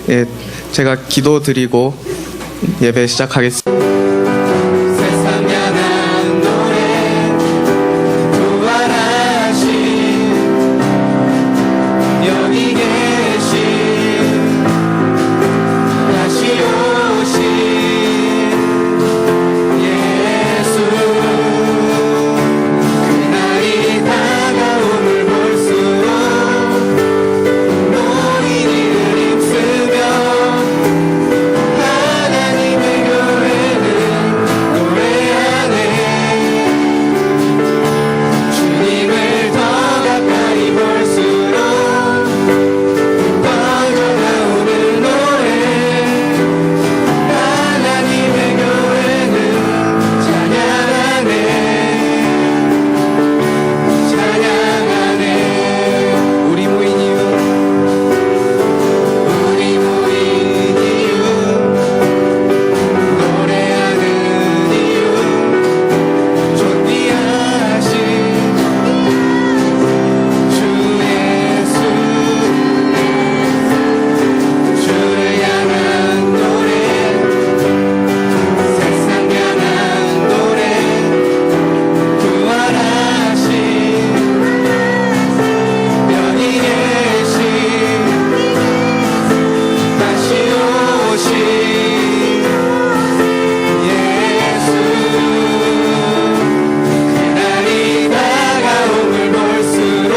예, 제가 기도 드리고 예배 시작하겠습니다. 세상 향한 노래 부활하신 여기 계신 다시 오신 예수 그날이 다가옴을 볼수록 노인이를 힘쓰며 하나님의 교회는 노래하네 주님을 더 가까이 볼수록 뻗어나오는 노래 하나님의 교회는 찬양하네 찬양하네 우리 모인 이유 노래하는 이유 존귀하신 주 예수 주를 향한 노래 세상 향한 노래 부활하신 여기 계신 다시 오신 예수 그날이 다가옴을 볼수록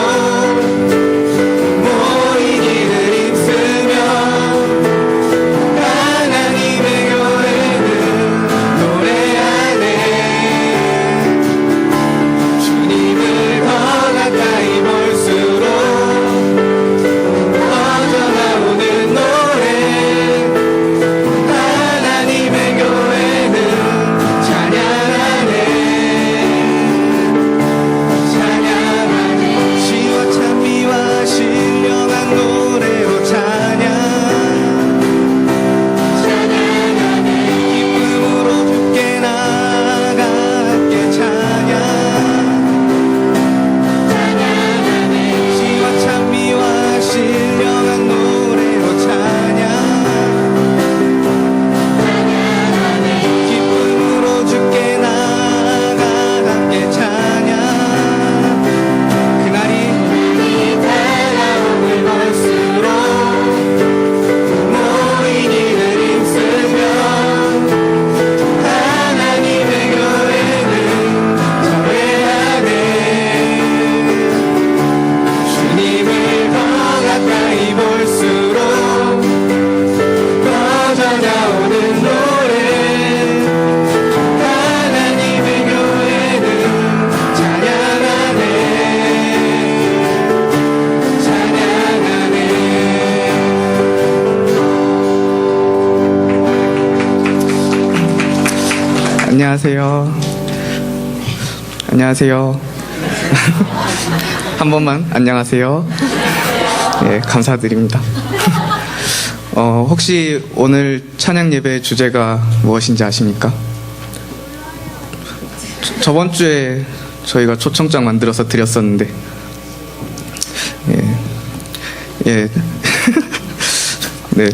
모이기를 힘쓰며 하나님의 교회는 노래하네 주님을 더 가까이 볼수록 퍼져나오는 노래 하나님의 교회는 찬양하네 찬양하네 시와 찬미와 신령한 노래로 찬양 찬양하네 기쁨으로 주께 나아가 함께 찬양 찬양하네 시와 찬미와 신령한 노래로 찬양 찬양하네 기쁨으로 주께 나아가 함께 찬양 그날이 다가옴을 볼수록 모이기를 힘쓰며 하나님의 교회는 노래하네 주님을 더 가까이 볼수록 퍼져나오는 노래 하나님의 교회는 찬양하네 찬양하네 안녕하세요. 안녕하세요. 한 번만 안녕하세요. 예, 감사드립니다. 혹시 오늘 찬양 예배 주제가 무엇인지 아십니까? 저번 주에 저희가 초청장 만들어서 드렸었는데, 예. 네,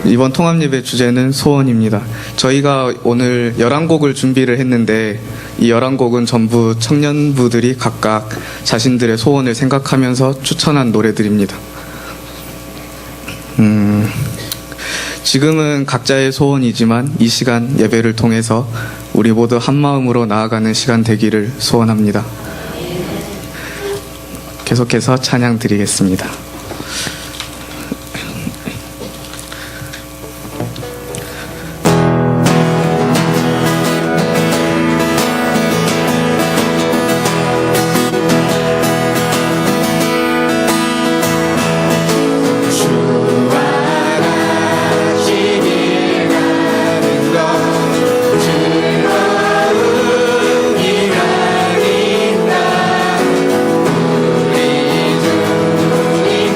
이번 통합 예배 주제는 소원입니다. 저희가 오늘 11곡을 준비를 했는데 이 11곡은 전부 청년부들이 각각 자신들의 소원을 생각하면서 추천한 노래들입니다. 지금은 각자의 소원이지만 이 시간 예배를 통해서 우리 모두 한 마음으로 나아가는 시간 되기를 소원합니다. 계속해서 찬양 드리겠습니다. 즐거움이라는 날 우리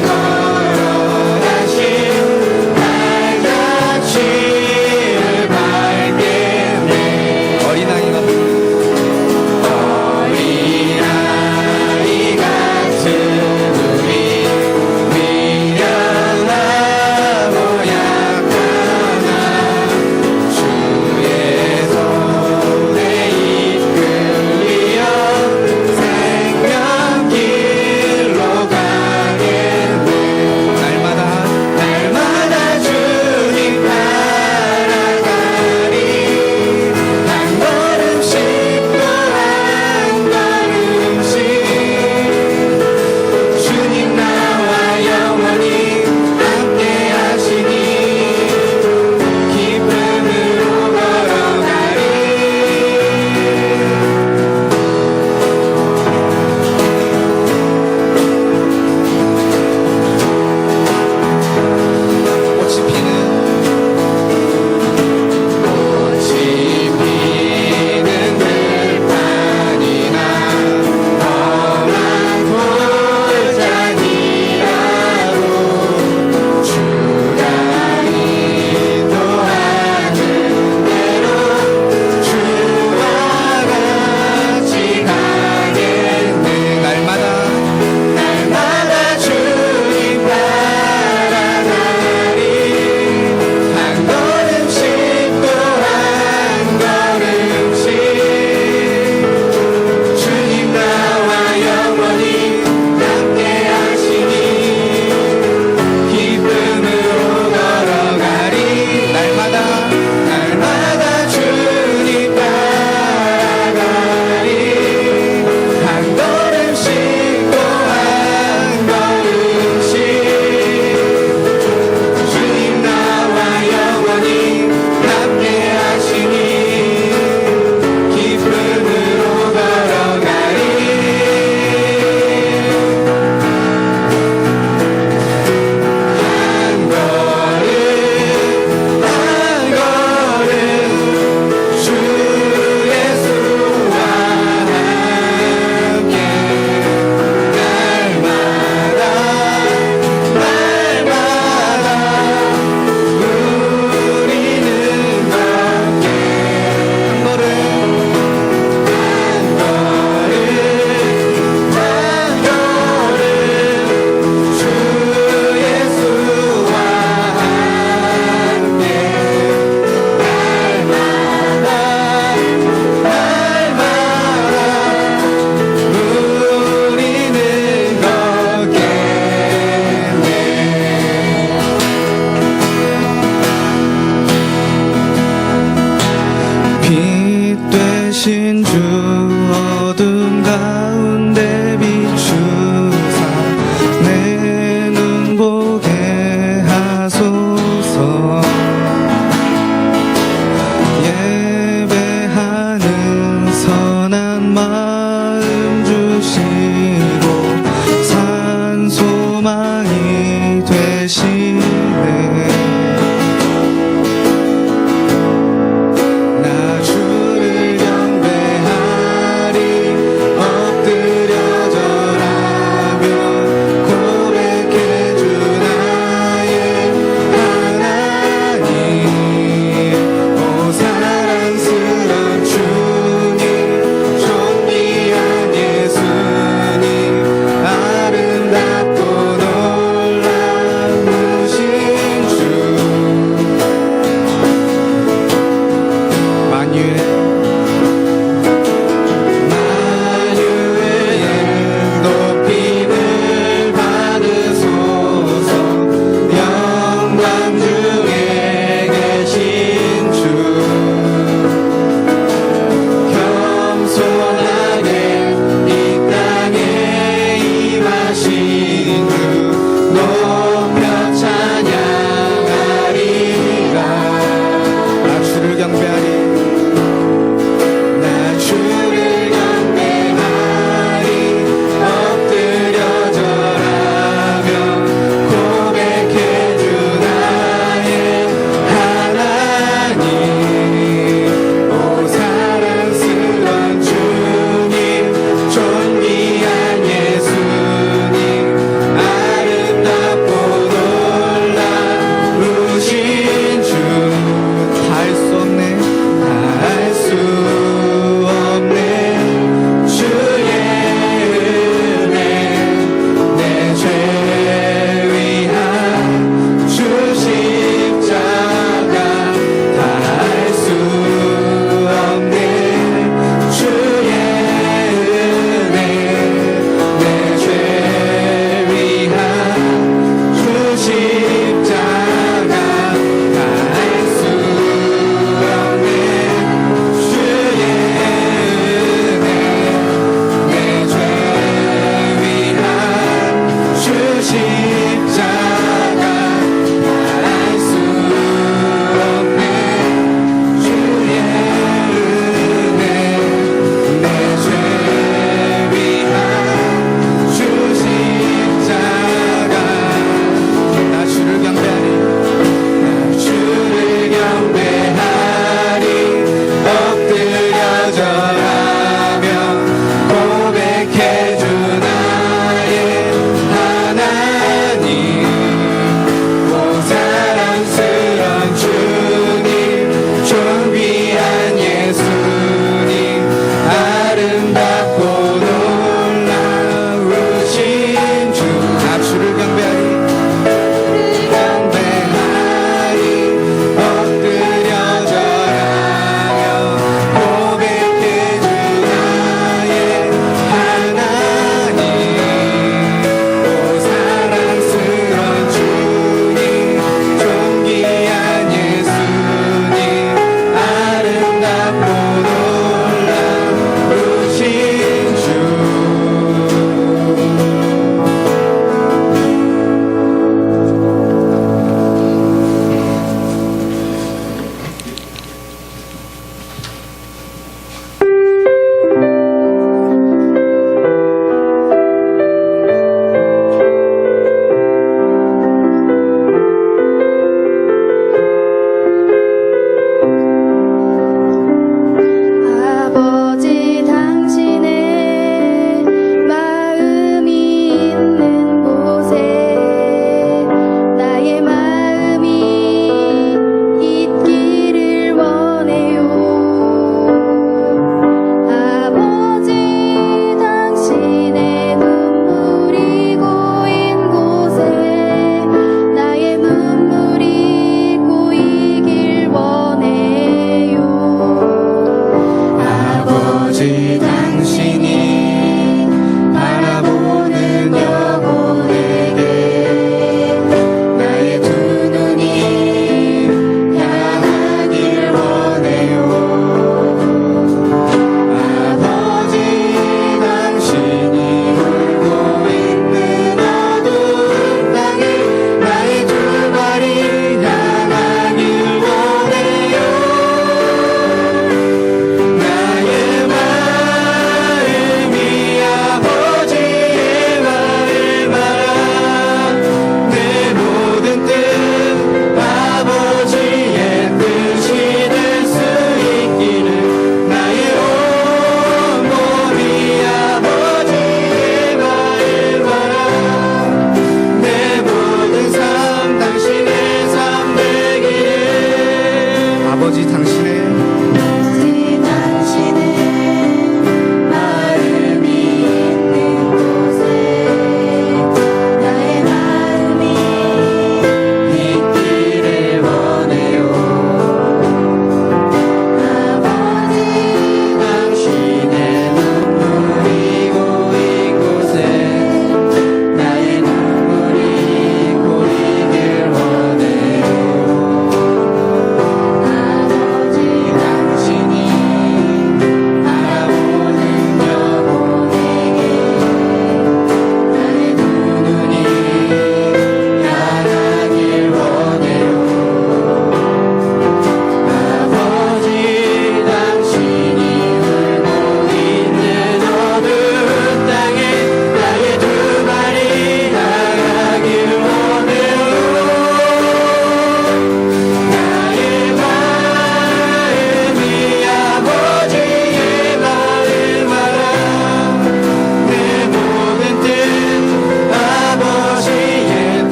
십자가 알 수 없는 주의 은혜 내 죄 위한 주 십자가 알 수 없는 주의 은혜 내 죄 위한 주 십자가 나 주를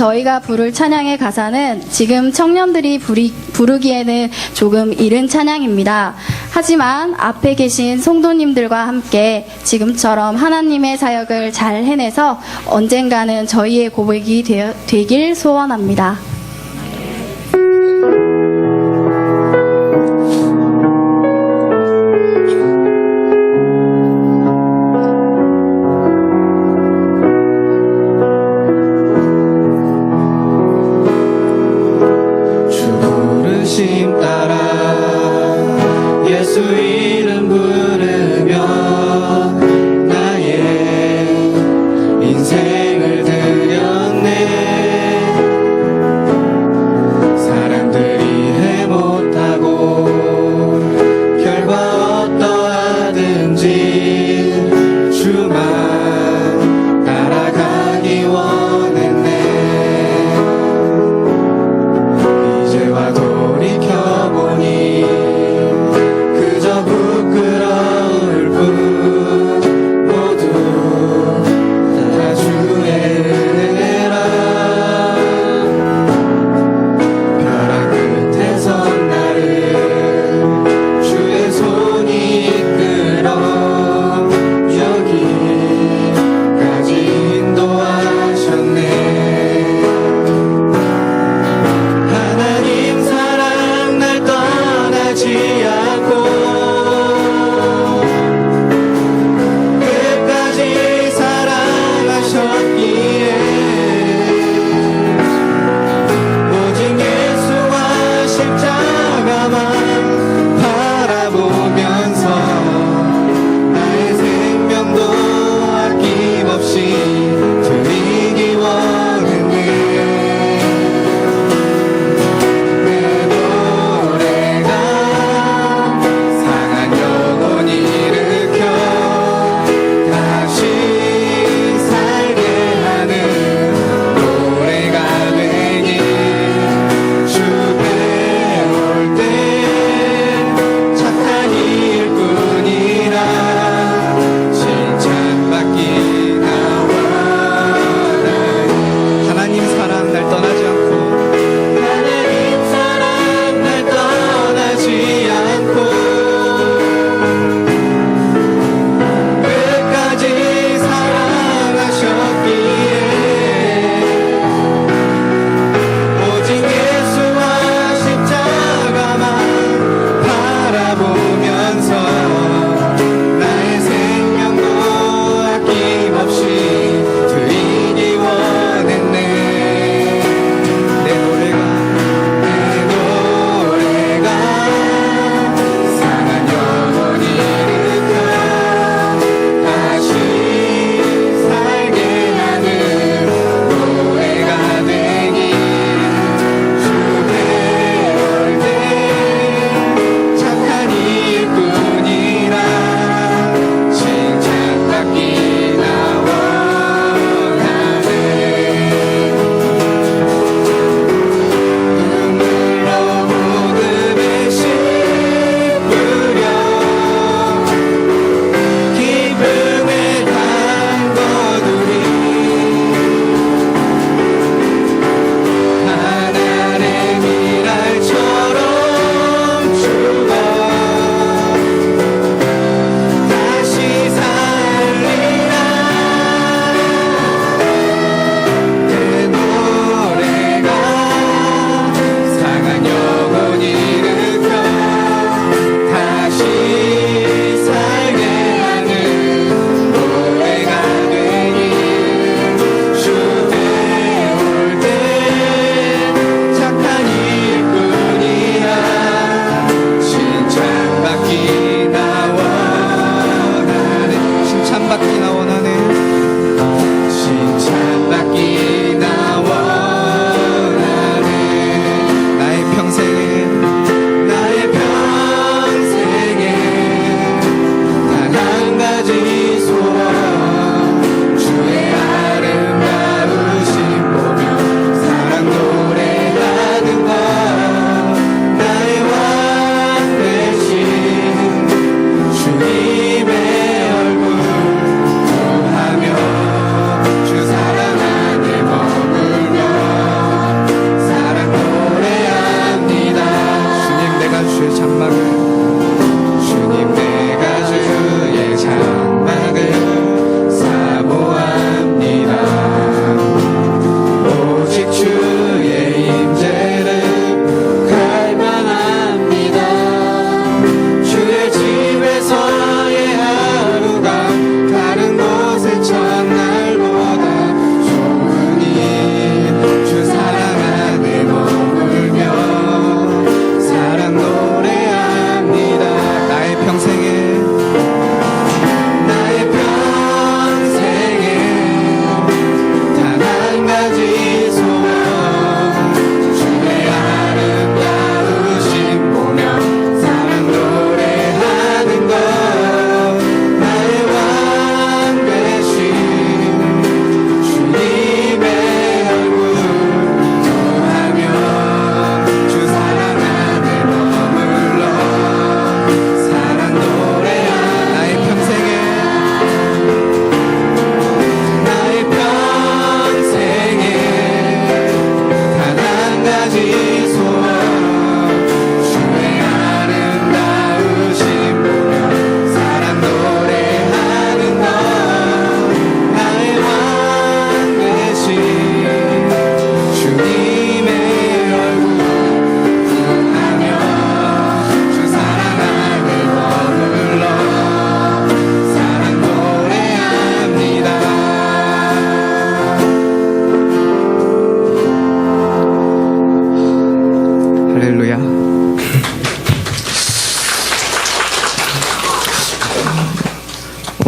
저희가 부를 찬양의 가사는 지금 청년들이 부르기에는 조금 이른 찬양입니다. 하지만 앞에 계신 성도님들과 함께 지금처럼 하나님의 사역을 잘 해내서 언젠가는 저희의 고백이 되길 소원합니다. 주 부르심 따라 예수 이름 부르며 나의 인생을 드렸네.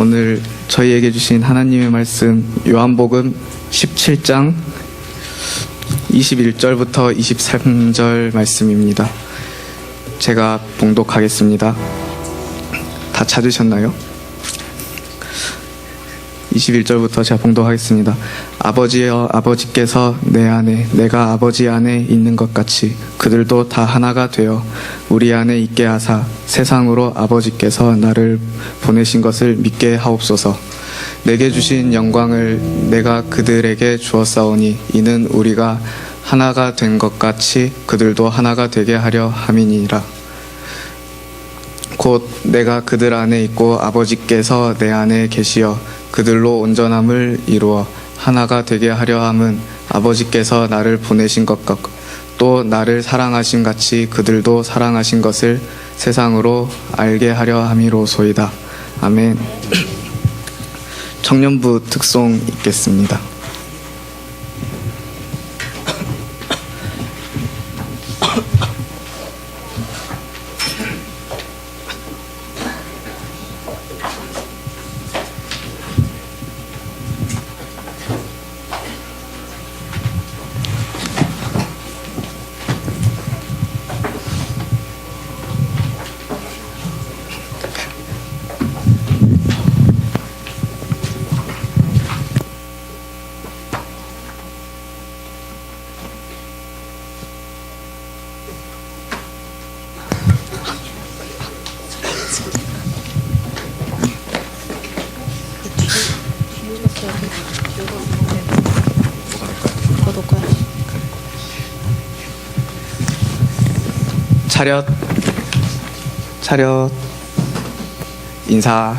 오늘 저희에게 주신 하나님의 말씀 요한복음 17장 21절부터 23절 말씀입니다. 제가 봉독하겠습니다. 다 찾으셨나요? 21절부터 제가 봉독하겠습니다. 아버지여, 아버지께서 내 안에, 내가 아버지 안에 있는 것 같이 그들도 다 하나가 되어 우리 안에 있게 하사 세상으로 아버지께서 나를 보내신 것을 믿게 하옵소서. 내게 주신 영광을 내가 그들에게 주었사오니 이는 우리가 하나가 된 것 같이 그들도 하나가 되게 하려 함이니라. 곧 내가 그들 안에 있고 아버지께서 내 안에 계시어 그들로 온전함을 이루어 하나가 되게 하려 함은 아버지께서 나를 보내신 것 같고 또 나를 사랑하신 같이 그들도 사랑하신 것을 세상으로 알게 하려 함이로소이다. 아멘. 청년부 특송 읽겠습니다. 차렷, 차렷, 인사.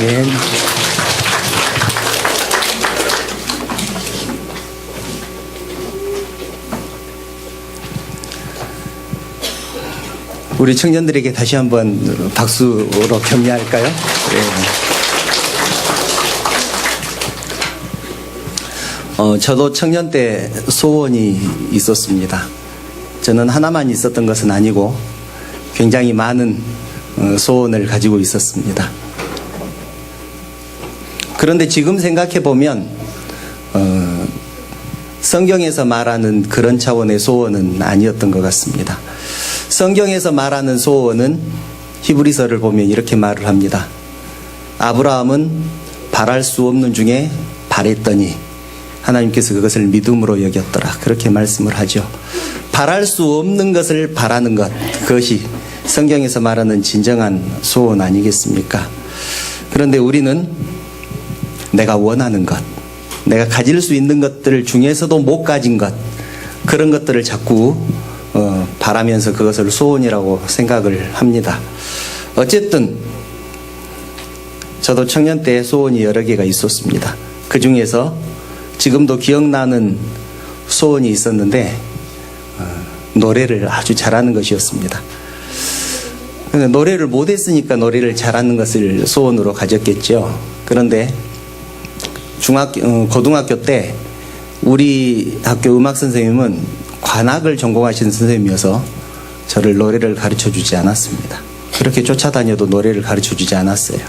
아멘. 우리 청년들에게 다시 한번 박수로 격려할까요? 저도 청년 때 소원이 있었습니다. 저는 하나만 있었던 것은 아니고 굉장히 많은 소원을 가지고 있었습니다. 그런데 지금 생각해 보면 성경에서 말하는 그런 차원의 소원은 아니었던 것 같습니다. 성경에서 말하는 소원은 히브리서를 보면 이렇게 말을 합니다. 아브라함은 바랄 수 없는 중에 바랬더니 하나님께서 그것을 믿음으로 여겼더라. 그렇게 말씀을 하죠. 바랄 수 없는 것을 바라는 것, 그것이 성경에서 말하는 진정한 소원 아니겠습니까? 그런데 우리는 내가 원하는 것, 내가 가질 수 있는 것들 중에서도 못 가진 것, 그런 것들을 자꾸 바라면서 그것을 소원이라고 생각을 합니다. 어쨌든 저도 청년 때 소원이 여러 개가 있었습니다. 그 중에서 지금도 기억나는 소원이 있었는데 노래를 아주 잘하는 것이었습니다. 노래를 못했으니까 노래를 잘하는 것을 소원으로 가졌겠죠. 그런데 고등학교 때 우리 학교 음악 선생님은 관악을 전공하신 선생님이어서 저를 노래를 가르쳐 주지 않았습니다. 그렇게 쫓아다녀도 노래를 가르쳐 주지 않았어요.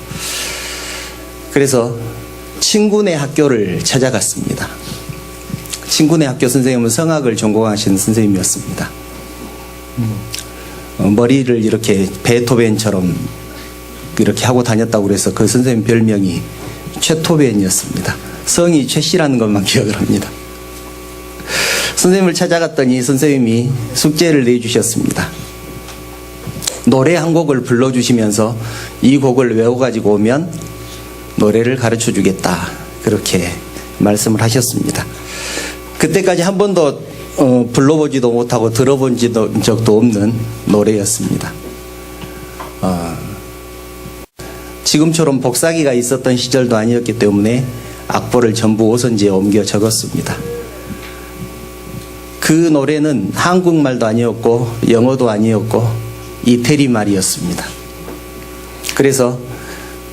그래서 친구네 학교를 찾아갔습니다. 친구네 학교 선생님은 성악을 전공하신 선생님이었습니다. 머리를 이렇게 베토벤처럼 이렇게 하고 다녔다고 그래서 그 선생님 별명이 최토벤이었습니다. 성이 최씨라는 것만 기억을 합니다. 선생님을 찾아갔더니 선생님이 숙제를 내주셨습니다. 노래 한 곡을 불러주시면서 이 곡을 외워가지고 오면 노래를 가르쳐 주겠다. 그렇게 말씀을 하셨습니다. 그때까지 한 번도 불러보지도 못하고 들어본 적도 없는 노래였습니다. 지금처럼 복사기가 있었던 시절도 아니었기 때문에 악보를 전부 오선지에 옮겨 적었습니다. 그 노래는 한국말도 아니었고 영어도 아니었고 이태리 말이었습니다. 그래서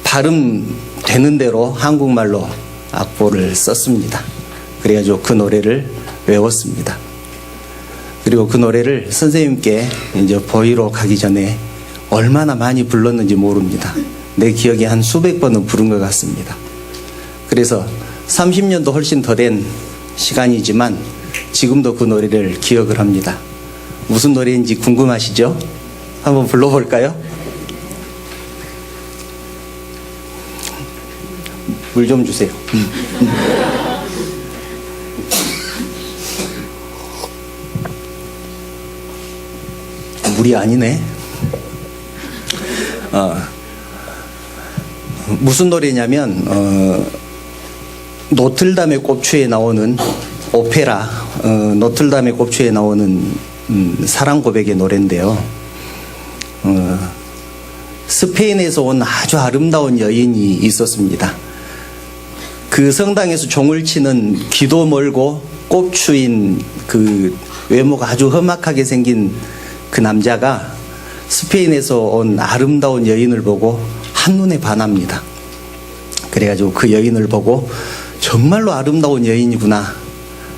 발음 되는 대로 한국말로 악보를 썼습니다. 그래가지고 그 노래를 외웠습니다. 그리고 그 노래를 선생님께 이제 보이러 가기 전에 얼마나 많이 불렀는지 모릅니다. 내 기억에 한 수백 번은 부른 것 같습니다. 그래서 30년도 훨씬 더 된 시간이지만 지금도 그 노래를 기억을 합니다. 무슨 노래인지 궁금하시죠? 한번 불러볼까요? 물 좀 주세요. 물이 아니네. 무슨 노래냐면 노틀담의 꼽추에 나오는 오페라 노틀담의 꼽추에 나오는 사랑 고백의 노래인데요. 스페인에서 온 아주 아름다운 여인이 있었습니다. 그 성당에서 종을 치는 귀도 멀고 꼽추인 그 외모가 아주 험악하게 생긴 그 남자가 스페인에서 온 아름다운 여인을 보고 한눈에 반합니다. 그래가지고 그 여인을 보고 정말로 아름다운 여인이구나.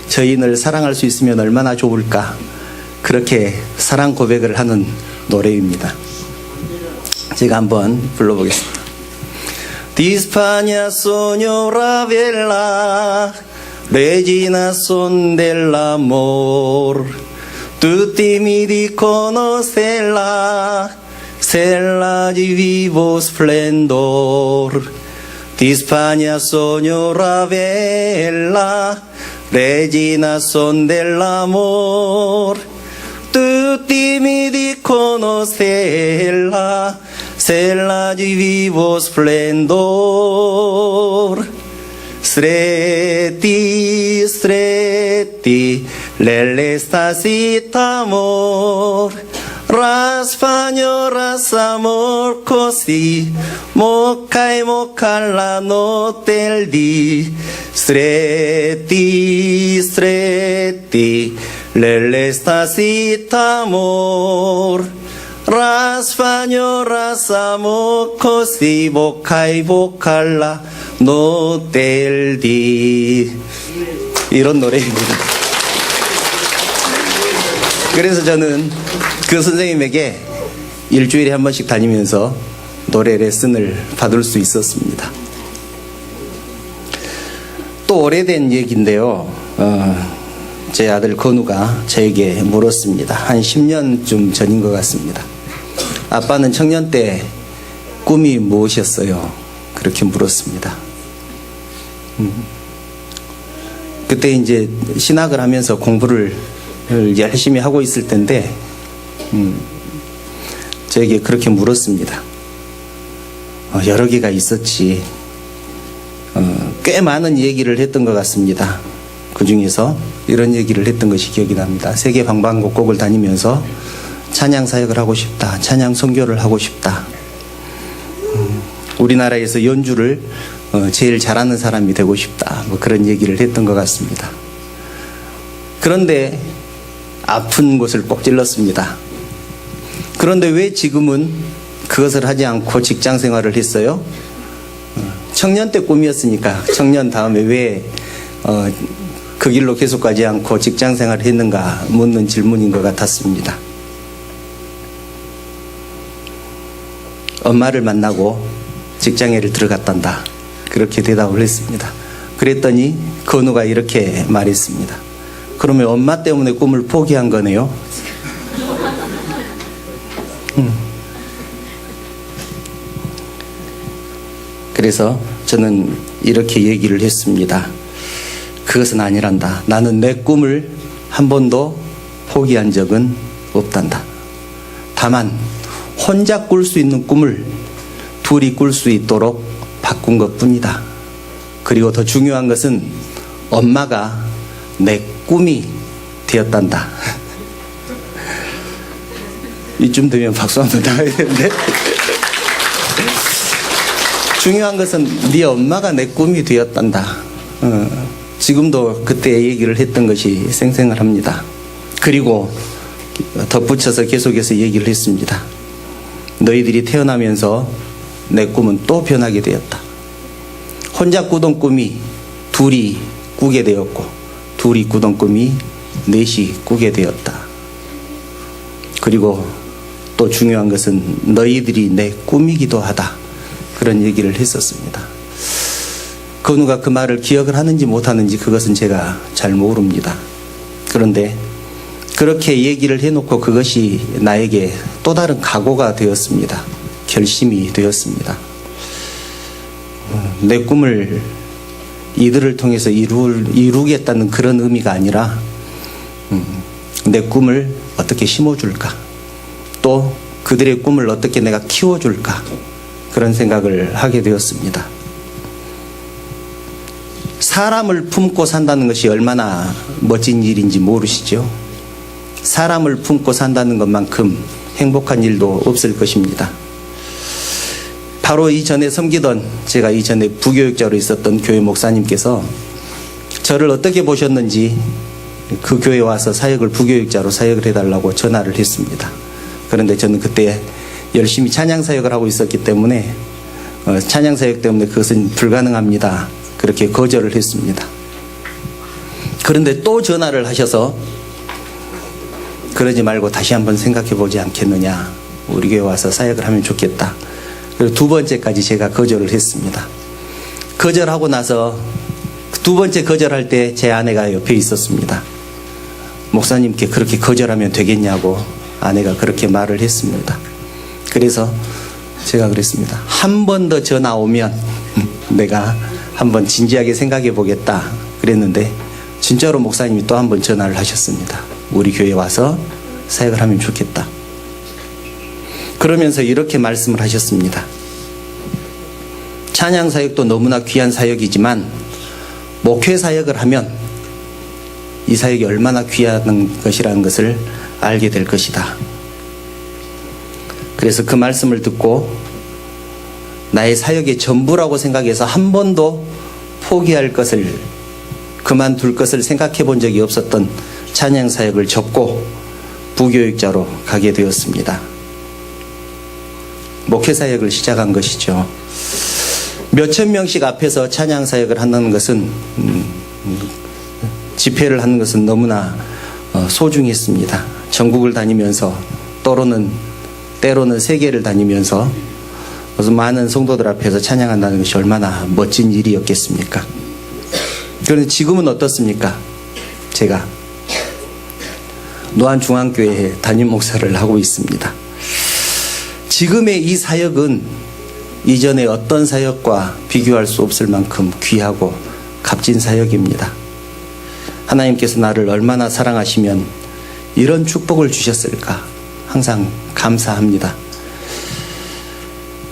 저 여인을 사랑할 수 있으면 얼마나 좋을까. 그렇게 사랑 고백을 하는 노래입니다. 제가 한번 불러보겠습니다. Di Spagna sogno Ravella, regina son dell'amor. Tutti mi dicono stella, stella di vivo splendor. Di Spagna sogno Ravella, regina son dell'amor. Tutti mi dicono stella, stella di vivo splendor. Stretti, stretti, l'estasi d'amor, Raspañolas amor così, mocca e mocca la notte il dì, stretti, stretti, l'estasi amor. Raspañolas amor così, mocca e mocca la notte il dì. 이런 노래입니다. 그래서 저는 그 선생님에게 일주일에 한 번씩 다니면서 노래 레슨을 받을 수 있었습니다. 또 오래된 얘기인데요. 제 아들 건우가 저에게 물었습니다. 한 10년쯤 전인 것 같습니다. 아빠는 청년 때 꿈이 무엇이었어요? 그렇게 물었습니다. 그때 이제 신학을 하면서 공부를 열심히 하고 있을 텐데 저에게 그렇게 물었습니다. 여러 개가 있었지. 꽤 많은 얘기를 했던 것 같습니다. 그 중에서 이런 얘기를 했던 것이 기억이 납니다. 세계 방방곡곡을 다니면서 찬양 사역을 하고 싶다. 찬양 선교를 하고 싶다. 우리나라에서 연주를 제일 잘하는 사람이 되고 싶다. 뭐 그런 얘기를 했던 것 같습니다. 그런데 아픈 곳을 꼭 찔렀습니다. 그런데 왜 지금은 그것을 하지 않고 직장 생활을 했어요? 청년 때 꿈이었으니까 청년 다음에 왜 그 길로 계속 가지 않고 직장 생활을 했는가 묻는 질문인 것 같았습니다. 엄마를 만나고 직장에를 들어갔단다. 그렇게 대답을 했습니다. 그랬더니 건우가 이렇게 말했습니다. 그러면 엄마 때문에 꿈을 포기한 거네요. 그래서 저는 이렇게 얘기를 했습니다. 그것은 아니란다. 나는 내 꿈을 한 번도 포기한 적은 없단다. 다만 혼자 꿀 수 있는 꿈을 둘이 꿀 수 있도록 바꾼 것뿐이다. 그리고 더 중요한 것은 엄마가 내 꿈이 되었단다. 이쯤 되면 박수 한번 나가야 되는데 중요한 것은 네 엄마가 내 꿈이 되었단다. 지금도 그때 얘기를 했던 것이 생생을 합니다. 그리고 덧붙여서 계속해서 얘기를 했습니다. 너희들이 태어나면서 내 꿈은 또 변하게 되었다. 혼자 꾸던 꿈이 둘이 꾸게 되었고 둘이 꾸던 꿈이 넷이 꾸게 되었다. 그리고 또 중요한 것은 너희들이 내 꿈이기도 하다. 그런 얘기를 했었습니다. 건우가 그 말을 기억을 하는지 못하는지 그것은 제가 잘 모릅니다. 그런데 그렇게 얘기를 해놓고 그것이 나에게 또 다른 각오가 되었습니다. 결심이 되었습니다. 내 꿈을 이들을 통해서 이루겠다는 그런 의미가 아니라 내 꿈을 어떻게 심어줄까, 또 그들의 꿈을 어떻게 내가 키워줄까, 그런 생각을 하게 되었습니다. 사람을 품고 산다는 것이 얼마나 멋진 일인지 모르시죠? 사람을 품고 산다는 것만큼 행복한 일도 없을 것입니다. 바로 이전에 섬기던, 제가 이전에 부교육자로 있었던 교회 목사님께서 저를 어떻게 보셨는지 그 교회에 와서 사역을, 부교육자로 사역을 해달라고 전화를 했습니다. 그런데 저는 그때 열심히 찬양 사역을 하고 있었기 때문에 찬양 사역 때문에 그것은 불가능합니다. 그렇게 거절을 했습니다. 그런데 또 전화를 하셔서 그러지 말고 다시 한번 생각해 보지 않겠느냐, 우리 교회 와서 사역을 하면 좋겠다. 그리고 두 번째까지 제가 거절을 했습니다. 거절하고 나서 두 번째 거절할 때 제 아내가 옆에 있었습니다. 목사님께 그렇게 거절하면 되겠냐고 아내가 그렇게 말을 했습니다. 그래서 제가 그랬습니다. 한 번 더 전화 오면 내가 한번 진지하게 생각해 보겠다 그랬는데, 진짜로 목사님이 또 한 번 전화를 하셨습니다. 우리 교회에 와서 사역을 하면 좋겠다. 그러면서 이렇게 말씀을 하셨습니다. 찬양 사역도 너무나 귀한 사역이지만 목회 사역을 하면 이 사역이 얼마나 귀한 것이라는 것을 알게 될 것이다. 그래서 그 말씀을 듣고 나의 사역의 전부라고 생각해서 한 번도 포기할 것을, 그만둘 것을 생각해 본 적이 없었던 찬양 사역을 접고 부교육자로 가게 되었습니다. 목회 사역을 시작한 것이죠. 몇천 명씩 앞에서 찬양 사역을 한다는 것은 집회를 하는 것은 너무나 소중했습니다. 전국을 다니면서 때로는 세계를 다니면서 많은 성도들 앞에서 찬양한다는 것이 얼마나 멋진 일이었겠습니까? 그런데 지금은 어떻습니까? 제가 노안중앙교회에 담임 목사를 하고 있습니다. 지금의 이 사역은 이전의 어떤 사역과 비교할 수 없을 만큼 귀하고 값진 사역입니다. 하나님께서 나를 얼마나 사랑하시면 이런 축복을 주셨을까 항상 감사합니다.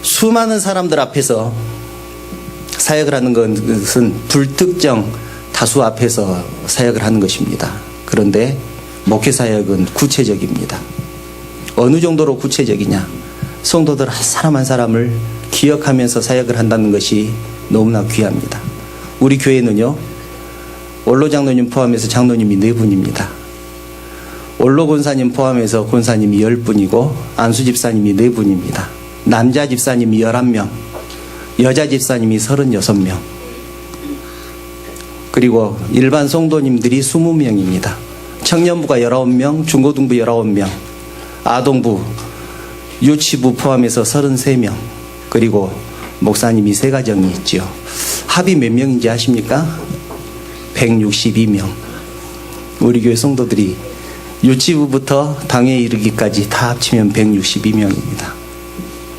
수많은 사람들 앞에서 사역을 하는 것은 불특정 다수 앞에서 사역을 하는 것입니다. 그런데 목회 사역은 구체적입니다. 어느 정도로 구체적이냐? 성도들 한 사람 한 사람을 기억하면서 사역을 한다는 것이 너무나 귀합니다. 우리 교회는요, 원로 장로님 포함해서 장로님이 4분입니다. 원로 권사님 포함해서 권사님이 10분이고 안수 집사님이 4분입니다. 남자 집사님이 11명, 여자 집사님이 36명, 그리고 일반 성도님들이 20명입니다. 청년부가 19명, 중고등부 19명, 아동부, 유치부 포함해서 33명, 그리고 목사님이 3가정이 있지요. 합이 몇 명인지 아십니까? 162명. 우리 교회 성도들이 유치부부터 당회에 이르기까지 다 합치면 162명입니다.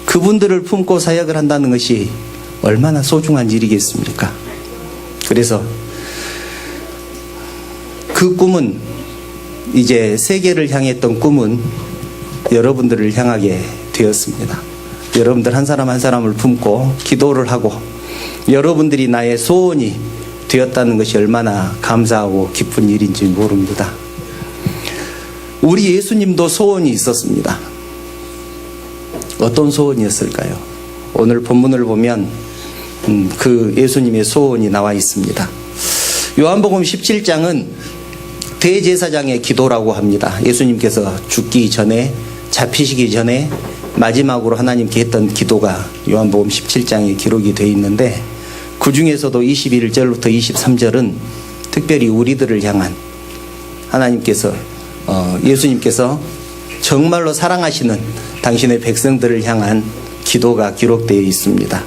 그분들을 품고 사역을 한다는 것이 얼마나 소중한 일이겠습니까? 그래서 그 꿈은, 이제 세계를 향했던 꿈은 여러분들을 향하게 되었습니다. 여러분들 한 사람 한 사람을 품고 기도를 하고 여러분들이 나의 소원이 되었다는 것이 얼마나 감사하고 기쁜 일인지 모릅니다. 우리 예수님도 소원이 있었습니다. 어떤 소원이었을까요? 오늘 본문을 보면 그 예수님의 소원이 나와 있습니다. 요한복음 17장은 대제사장의 기도라고 합니다. 예수님께서 죽기 전에, 잡히시기 전에 마지막으로 하나님께 했던 기도가 요한복음 17장에 기록이 되어 있는데, 그 중에서도 21절부터 23절은 특별히 우리들을 향한 하나님께서, 예수님께서 정말로 사랑하시는 당신의 백성들을 향한 기도가 기록되어 있습니다.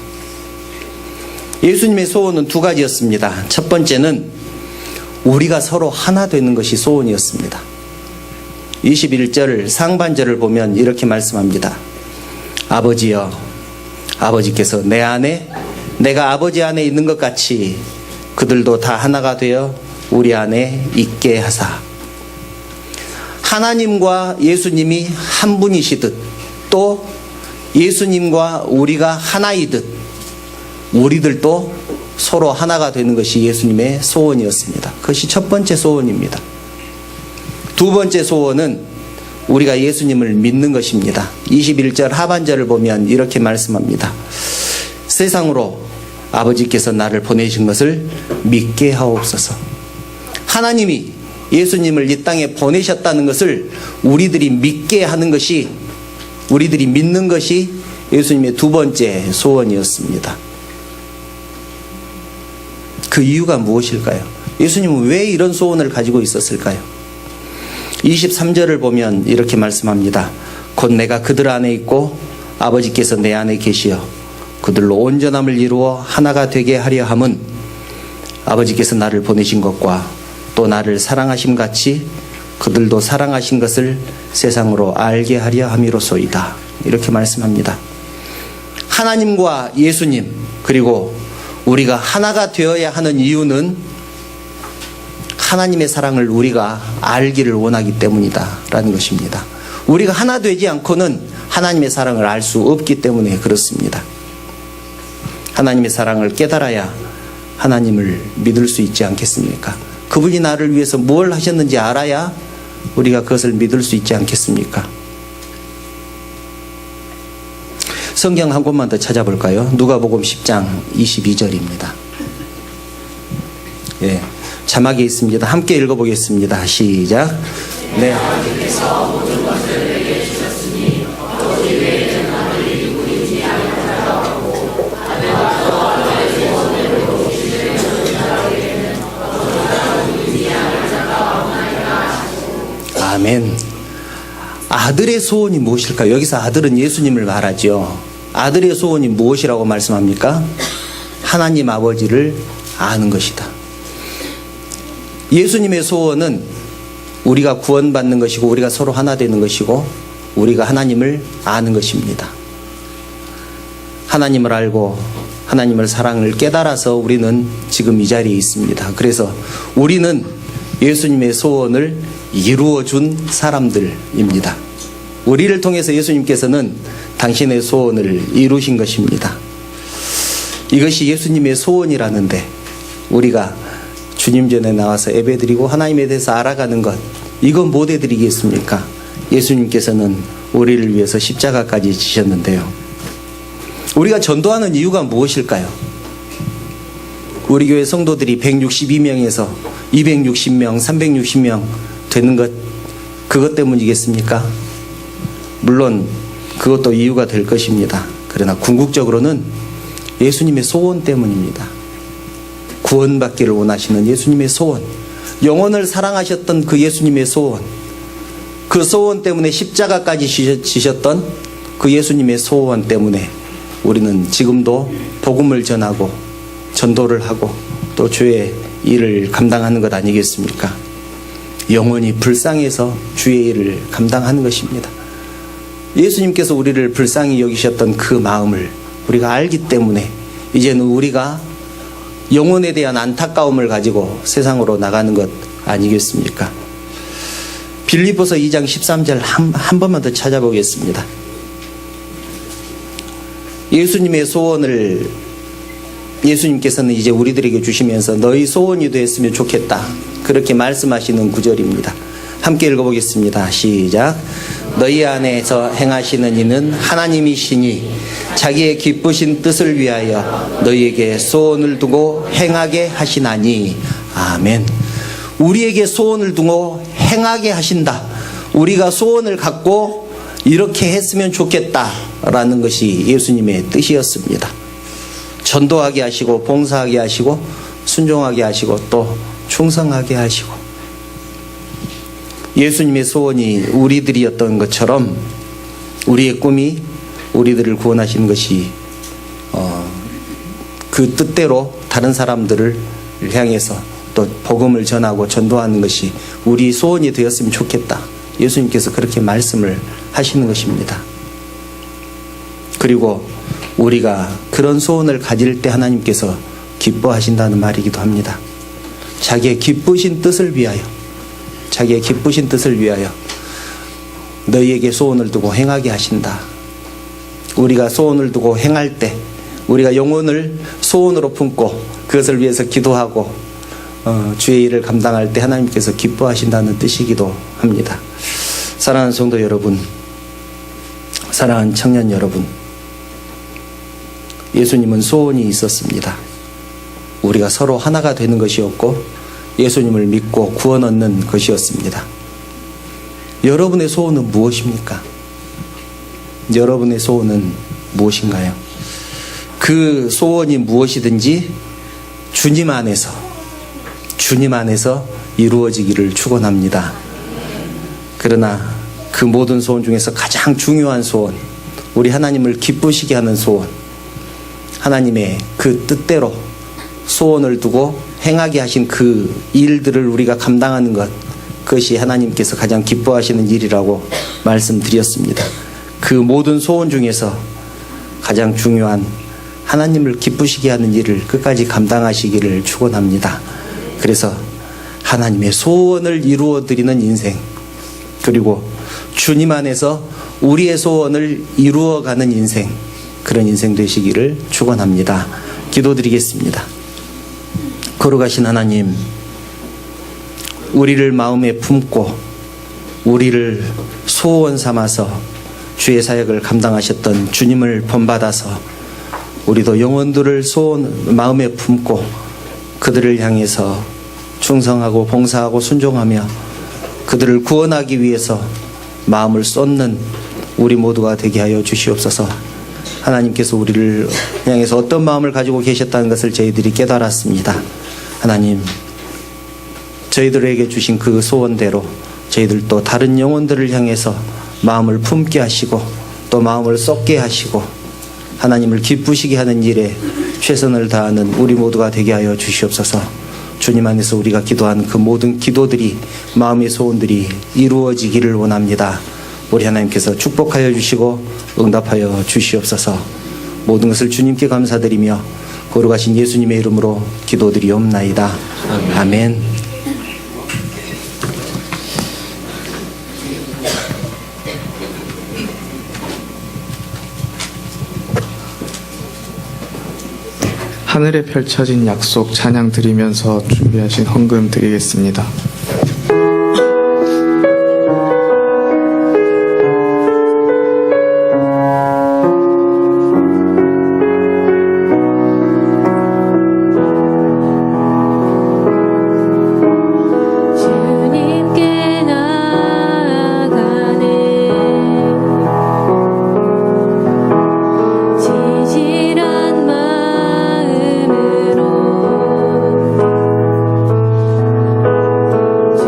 예수님의 소원은 2가지였습니다. 첫 번째는 우리가 서로 하나 되는 것이 소원이었습니다. 21절 상반절을 보면 이렇게 말씀합니다. 아버지여, 아버지께서 내 안에, 내가 아버지 안에 있는 것 같이 그들도 다 하나가 되어 우리 안에 있게 하사. 하나님과 예수님이 한 분이시듯, 또 예수님과 우리가 하나이듯 우리들도 서로 하나가 되는 것이 예수님의 소원이었습니다. 그것이 첫 번째 소원입니다. 두 번째 소원은 우리가 예수님을 믿는 것입니다. 21절 하반절을 보면 이렇게 말씀합니다. 세상으로 아버지께서 나를 보내신 것을 믿게 하옵소서. 하나님이 예수님을 이 땅에 보내셨다는 것을 우리들이 믿게 하는 것이, 우리들이 믿는 것이 예수님의 두 번째 소원이었습니다. 그 이유가 무엇일까요? 예수님은 왜 이런 소원을 가지고 있었을까요? 23절을 보면 이렇게 말씀합니다. 곧 내가 그들 안에 있고 아버지께서 내 안에 계시어 그들로 온전함을 이루어 하나가 되게 하려 함은 아버지께서 나를 보내신 것과 또 나를 사랑하심 같이 그들도 사랑하신 것을 세상으로 알게 하려 함이로소이다. 이렇게 말씀합니다. 하나님과 예수님, 그리고 우리가 하나가 되어야 하는 이유는 하나님의 사랑을 우리가 알기를 원하기 때문이다 라는 것입니다. 우리가 하나 되지 않고는 하나님의 사랑을 알 수 없기 때문에 그렇습니다. 하나님의 사랑을 깨달아야 하나님을 믿을 수 있지 않겠습니까? 그분이 나를 위해서 뭘 하셨는지 알아야 우리가 그것을 믿을 수 있지 않겠습니까? 성경 한 곳만 더 찾아볼까요? 누가복음 10장 22절입니다. 예, 자막에 있습니다. 함께 읽어보겠습니다. 시작. 네. 아멘. 아들의 소원이 무엇일까요? 여기서 아들은 예수님을 말하죠. 아들의 소원이 무엇이라고 말씀합니까? 하나님 아버지를 아는 것이다. 예수님의 소원은 우리가 구원받는 것이고 우리가 서로 하나 되는 것이고 우리가 하나님을 아는 것입니다. 하나님을 알고 하나님을 사랑을 깨달아서 우리는 지금 이 자리에 있습니다. 그래서 우리는 예수님의 소원을 이루어준 사람들입니다. 우리를 통해서 예수님께서는 당신의 소원을 이루신 것입니다. 이것이 예수님의 소원이라는데 우리가 주님 전에 나와서 예배드리고 하나님에 대해서 알아가는 것, 이건 못 해드리겠습니까? 예수님께서는 우리를 위해서 십자가까지 지셨는데요. 우리가 전도하는 이유가 무엇일까요? 우리 교회 성도들이 162명에서 260명, 360명 되는 것, 그것 때문이겠습니까? 물론 그것도 이유가 될 것입니다. 그러나 궁극적으로는 예수님의 소원 때문입니다. 구원받기를 원하시는 예수님의 소원, 영혼을 사랑하셨던 그 예수님의 소원, 그 소원 때문에 십자가까지 지셨던 그 예수님의 소원 때문에 우리는 지금도 복음을 전하고 전도를 하고 또 주의 일을 감당하는 것 아니겠습니까? 영원히 불쌍해서 주의 일을 감당하는 것입니다. 예수님께서 우리를 불쌍히 여기셨던 그 마음을 우리가 알기 때문에 이제는 우리가 영혼에 대한 안타까움을 가지고 세상으로 나가는 것 아니겠습니까? 빌립보서 2장 13절 한 번만 더 찾아보겠습니다. 예수님의 소원을 예수님께서는 이제 우리들에게 주시면서 너희 소원이 됐으면 좋겠다, 그렇게 말씀하시는 구절입니다. 함께 읽어보겠습니다. 시작. 너희 안에서 행하시는 이는 하나님이시니 자기의 기쁘신 뜻을 위하여 너희에게 소원을 두고 행하게 하시나니. 아멘. 우리에게 소원을 두고 행하게 하신다. 우리가 소원을 갖고 이렇게 했으면 좋겠다라는 것이 예수님의 뜻이었습니다. 전도하게 하시고 봉사하게 하시고 순종하게 하시고 또 충성하게 하시고, 예수님의 소원이 우리들이었던 것처럼 우리의 꿈이 우리들을 구원하시는 것이 그 뜻대로 다른 사람들을 향해서 또 복음을 전하고 전도하는 것이 우리 소원이 되었으면 좋겠다. 예수님께서 그렇게 말씀을 하시는 것입니다. 그리고 우리가 그런 소원을 가질 때 하나님께서 기뻐하신다는 말이기도 합니다. 자기의 기쁘신 뜻을 위하여, 자기의 기쁘신 뜻을 위하여 너희에게 소원을 두고 행하게 하신다. 우리가 소원을 두고 행할 때, 우리가 영혼을 소원으로 품고 그것을 위해서 기도하고 주의 일을 감당할 때 하나님께서 기뻐하신다는 뜻이기도 합니다. 사랑하는 성도 여러분, 사랑하는 청년 여러분, 예수님은 소원이 있었습니다. 우리가 서로 하나가 되는 것이었고 예수님을 믿고 구원 얻는 것이었습니다. 여러분의 소원은 무엇입니까? 여러분의 소원은 무엇인가요? 그 소원이 무엇이든지 주님 안에서 이루어지기를 축원합니다. 그러나 그 모든 소원 중에서 가장 중요한 소원, 우리 하나님을 기쁘시게 하는 소원, 하나님의 그 뜻대로 소원을 두고 행하게 하신 그 일들을 우리가 감당하는 것, 그것이 하나님께서 가장 기뻐하시는 일이라고 말씀드렸습니다. 그 모든 소원 중에서 가장 중요한 하나님을 기쁘시게 하는 일을 끝까지 감당하시기를 축원합니다. 그래서 하나님의 소원을 이루어드리는 인생, 그리고 주님 안에서 우리의 소원을 이루어가는 인생, 그런 인생 되시기를 축원합니다. 기도드리겠습니다. 거룩하신 하나님, 우리를 마음에 품고 우리를 소원 삼아서 주의 사역을 감당하셨던 주님을 본받아서 우리도 영혼들을 마음에 품고 그들을 향해서 충성하고 봉사하고 순종하며 그들을 구원하기 위해서 마음을 쏟는 우리 모두가 되게 하여 주시옵소서. 하나님께서 우리를 향해서 어떤 마음을 가지고 계셨다는 것을 저희들이 깨달았습니다. 하나님, 저희들에게 주신 그 소원대로 저희들도 다른 영혼들을 향해서 마음을 품게 하시고 또 마음을 쏟게 하시고 하나님을 기쁘시게 하는 일에 최선을 다하는 우리 모두가 되게 하여 주시옵소서. 주님 안에서 우리가 기도한 그 모든 기도들이, 마음의 소원들이 이루어지기를 원합니다. 우리 하나님께서 축복하여 주시고 응답하여 주시옵소서. 모든 것을 주님께 감사드리며 거룩하신 예수님의 이름으로 기도드리옵나이다. 아멘. 하늘에 펼쳐진 약속 찬양 드리면서 준비하신 헌금 드리겠습니다. 주님께 나아가네 지질한 마음으로 주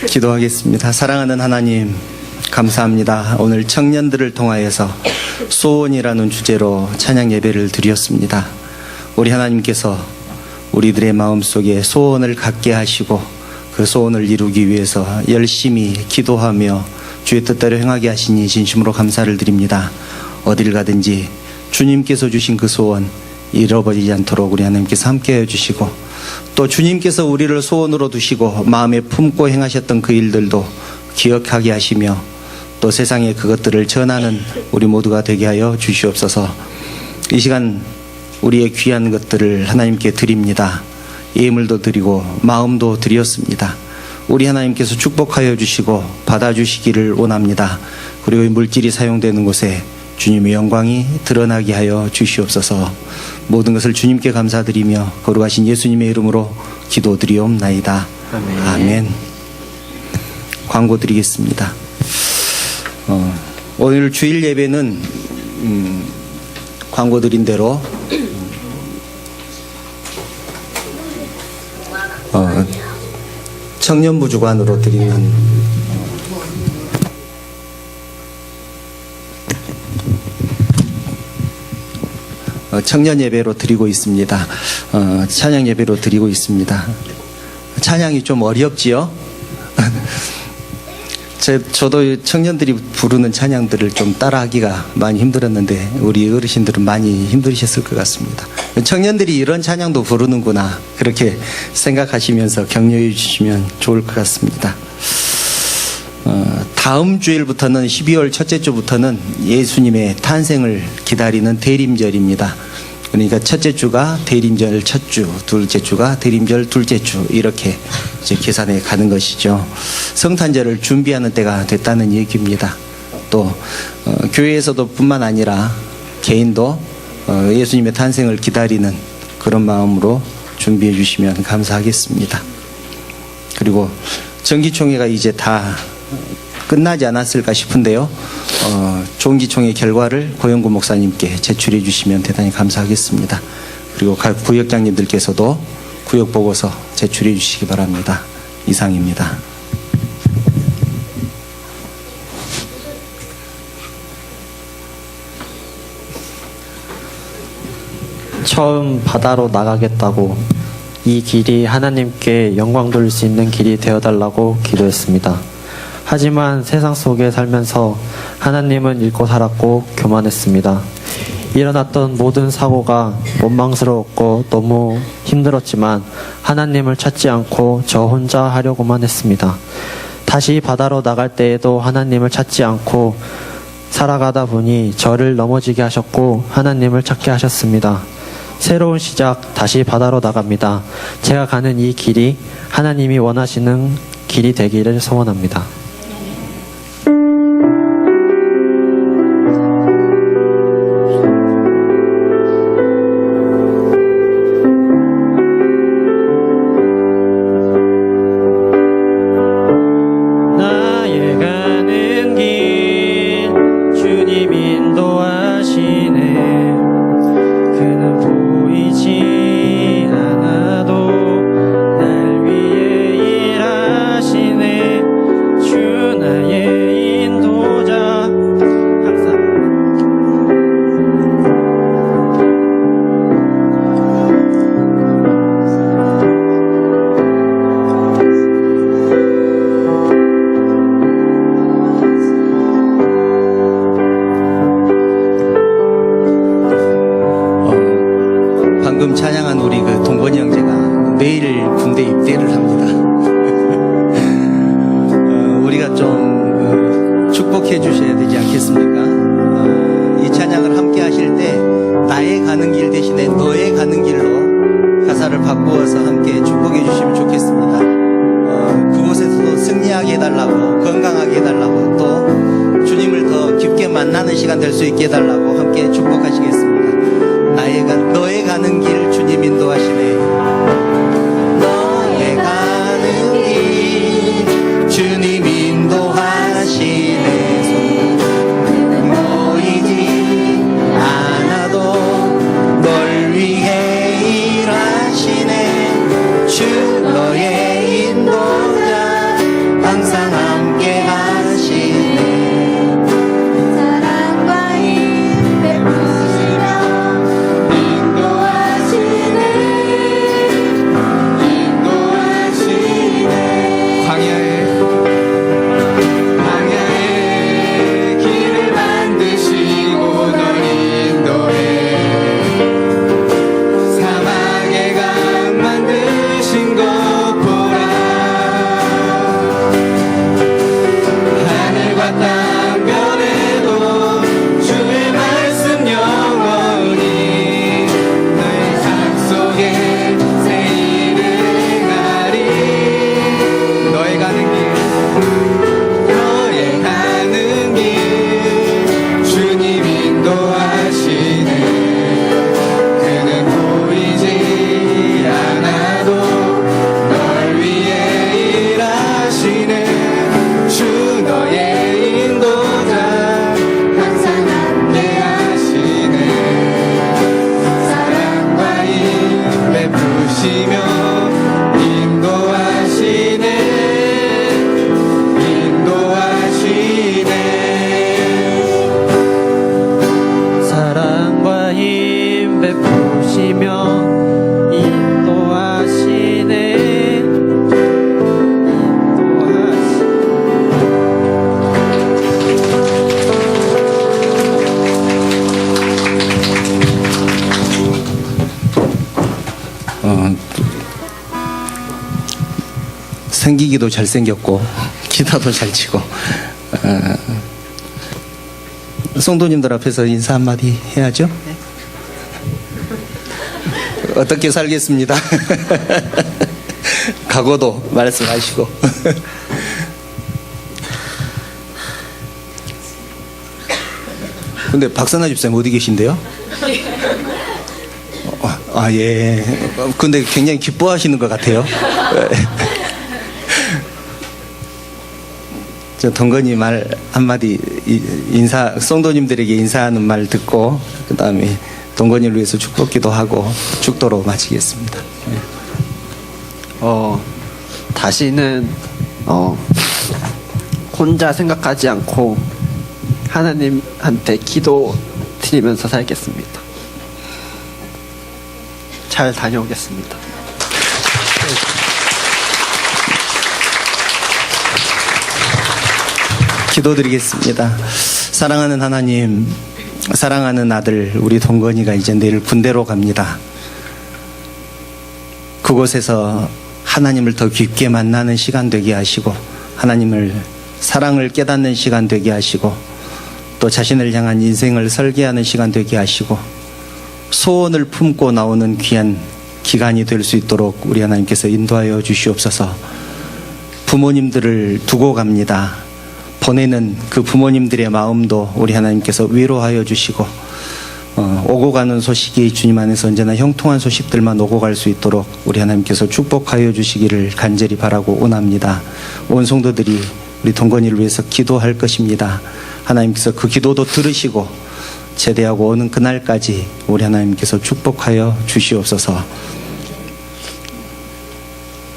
기도하겠습니다. 사랑하는 하나님, 감사합니다. 오늘 청년들을 통하여서 소원이라는 주제로 찬양 예배를 드렸습니다. 우리 하나님께서 우리들의 마음속에 소원을 갖게 하시고 그 소원을 이루기 위해서 열심히 기도하며 주의 뜻대로 행하게 하시니 진심으로 감사를 드립니다. 어딜 가든지 주님께서 주신 그 소원 잃어버리지 않도록 우리 하나님께서 함께해 주시고, 또 주님께서 우리를 소원으로 두시고 마음에 품고 행하셨던 그 일들도 기억하게 하시며 또 세상에 그것들을 전하는 우리 모두가 되게 하여 주시옵소서. 이 시간 우리의 귀한 것들을 하나님께 드립니다. 예물도 드리고 마음도 드렸습니다. 우리 하나님께서 축복하여 주시고 받아주시기를 원합니다. 그리고 이 물질이 사용되는 곳에 주님의 영광이 드러나게 하여 주시옵소서. 모든 것을 주님께 감사드리며 거룩하신 예수님의 이름으로 기도드리옵나이다. 아멘. 광고 드리겠습니다. 오늘 주일 예배는 광고 드린 대로 청년부 주관으로 드리는 청년 예배로 드리고 있습니다. 찬양 예배로 드리고 있습니다. 찬양이 좀 어렵지요? 저도 청년들이 부르는 찬양들을 좀 따라하기가 많이 힘들었는데 우리 어르신들은 많이 힘드셨을 것 같습니다. 청년들이 이런 찬양도 부르는구나, 그렇게 생각하시면서 격려해 주시면 좋을 것 같습니다. 다음 주일부터는 12월 첫째 주부터는 예수님의 탄생을 기다리는 대림절입니다. 그러니까 첫째 주가 대림절 첫 주, 둘째 주가 대림절 둘째 주, 이렇게 이제 계산해 가는 것이죠. 성탄절을 준비하는 때가 됐다는 얘기입니다. 또 교회에서도 뿐만 아니라 개인도 예수님의 탄생을 기다리는 그런 마음으로 준비해 주시면 감사하겠습니다. 그리고 정기총회가 이제 다 끝나지 않았을까 싶은데요. 정기총회 결과를 고영구 목사님께 제출해 주시면 대단히 감사하겠습니다. 그리고 각 구역장님들께서도 구역 보고서 제출해 주시기 바랍니다. 이상입니다. 처음 바다로 나가겠다고 이 길이 하나님께 영광 돌릴 수 있는 길이 되어달라고 기도했습니다. 하지만 세상 속에 살면서 하나님은 잃고 살았고 교만했습니다. 일어났던 모든 사고가 원망스러웠고 너무 힘들었지만 하나님을 찾지 않고 저 혼자 하려고만 했습니다. 다시 바다로 나갈 때에도 하나님을 찾지 않고 살아가다 보니 저를 넘어지게 하셨고 하나님을 찾게 하셨습니다. 새로운 시작, 다시 바다로 나갑니다. 제가 가는 이 길이 하나님이 원하시는 길이 되기를 소원합니다. 나의 가는 길 주님 인도하시네. 그는 보이지 않아도 날 위해 일하시네. 주 나의 인도자. 항상 방금 찬양한 우리 그 동건이 형제가 내일 군대 입대를 합니다. 우리가 좀 축복해 주셔야 되지 않겠습니까? 이 찬양을 함께 하실 때 나의 가는 길 대신에 너의 가는 길로 가사를 바꾸어서 함께 축복해 주시면 좋겠습니다. 그곳에서도 승리하게 해달라고, 건강하게 해달라고, 또 주님을 더 깊게 만나는 시간 될 수 있게 해달라고 함께 축복하시겠습니다. 너의 가는 길 주님 인도하시네. 너의 가는 길 주님 인도하시네. 보이지 않아도 널 위해 일하시네. 주 너의 인도자. 생기기도 잘생겼고 기타도 잘 치고 성도님들 앞에서 인사 한마디 해야죠. 어떻게 살겠습니다. 각오도 말씀하시고. 근데 박선아 집사님 어디 계신데요? 아, 예. 근데 굉장히 기뻐하시는 것 같아요. 저 동건이 말 한마디 인사, 성도님들에게 인사하는 말 듣고, 그 다음에 동건이를 위해서 축복기도 하고, 축도로 마치겠습니다. 다시는 혼자 생각하지 않고 하나님한테 기도 드리면서 살겠습니다. 잘 다녀오겠습니다. 기도드리겠습니다. 사랑하는 하나님, 사랑하는 아들 우리 동건이가 이제 내일 군대로 갑니다. 그곳에서 하나님을 더 깊게 만나는 시간 되게 하시고, 하나님을 사랑을 깨닫는 시간 되게 하시고, 또 자신을 향한 인생을 설계하는 시간 되게 하시고, 소원을 품고 나오는 귀한 기간이 될 수 있도록 우리 하나님께서 인도하여 주시옵소서. 부모님들을 두고 갑니다. 보내는 그 부모님들의 마음도 우리 하나님께서 위로하여 주시고, 오고 가는 소식이 주님 안에서 언제나 형통한 소식들만 오고 갈 수 있도록 우리 하나님께서 축복하여 주시기를 간절히 바라고 원합니다. 온 성도들이 우리 동건이를 위해서 기도할 것입니다. 하나님께서 그 기도도 들으시고 제대하고 오는 그날까지 우리 하나님께서 축복하여 주시옵소서.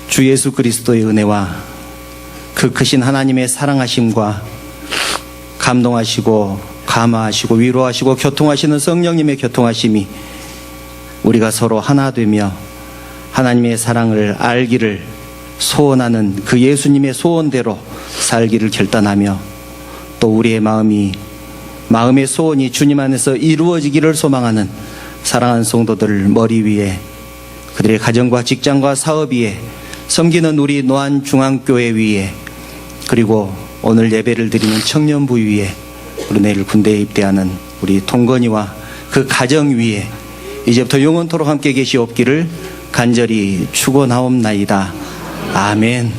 주 예수 그리스도의 은혜와 그 크신 하나님의 사랑하심과 감동하시고 감화하시고 위로하시고 교통하시는 성령님의 교통하심이 우리가 서로 하나 되며 하나님의 사랑을 알기를 소원하는 그 예수님의 소원대로 살기를 결단하며, 또 우리의 마음의 소원이 주님 안에서 이루어지기를 소망하는 사랑하는 성도들을 머리 위에, 그들의 가정과 직장과 사업 위에, 섬기는 우리 노안중앙교회 위에, 그리고 오늘 예배를 드리는 청년부 위에, 우리 내일 군대에 입대하는 우리 동건이와 그 가정 위에 이제부터 영원토록 함께 계시옵기를 간절히 축원하옵나이다. 아멘.